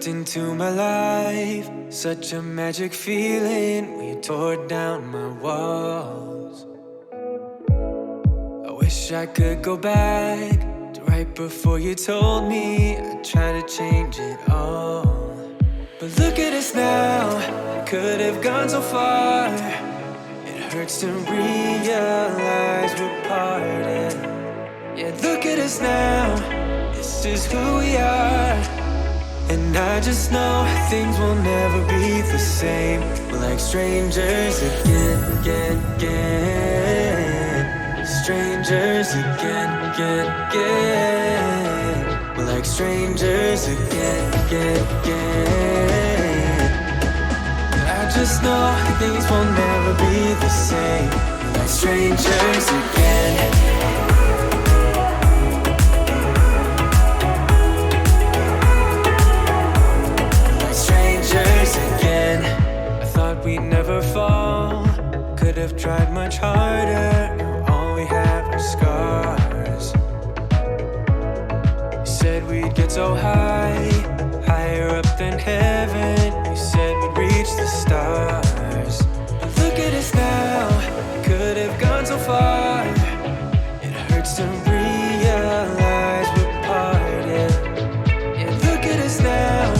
stepped into my life, such a magic feeling when you tore down my walls. I wish I could go back to right before you told me I'd try to change it all. But look at us now, could have gone so far. It hurts to realize we're parted. Yeah, look at us now, this is who we are. And I just know things will never be the same. We're like strangers again, again, again. Strangers again, again, again. We're like strangers again, again, again. I just know things will never be the same. We're like strangers again. Again, I thought we'd never fall. Could have tried much harder. Now all we have are scars. You said we'd get so high, higher up than heaven. You said we'd reach the stars. But look at us now, could have gone so far. It hurts to realize we're parted. Yeah, look at us now,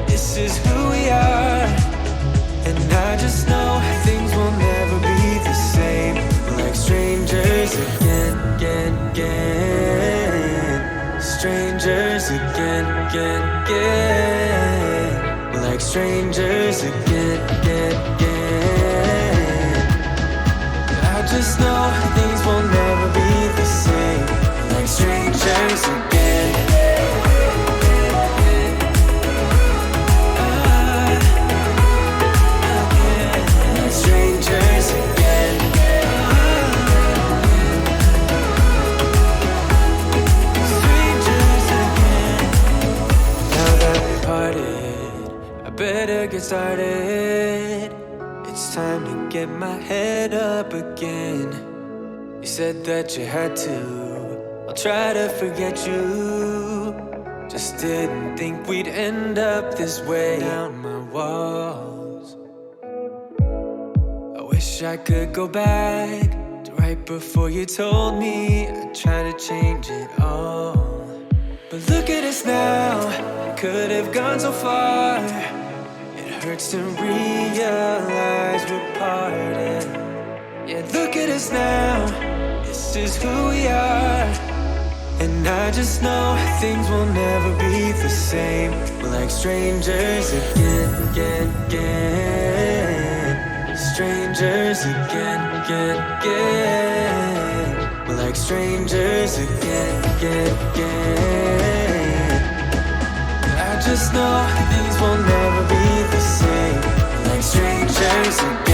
this is who we are. And I just know things will never be the same. We're like strangers again, again, again. Strangers again, again, again. We're like strangers again, again, again. I just know things will never be the same. We're like strangers again. Strangers again. Strangers again. Now that we parted, I better get started. It's time to get my head up again. You said that you had to, I'll try to forget you. Just didn't think we'd end up this way. Down my walls, wish I could go back to right before you told me I'd try to change it all. But look at us now, could have gone so far. It hurts to realize we're parted. Yeah, look at us now, this is who we are. And I just know things will never be the same. We're like strangers again, again, again. Strangers again, again, again. We're like strangers again, again, again. I just know things will never be the same. We're like strangers again.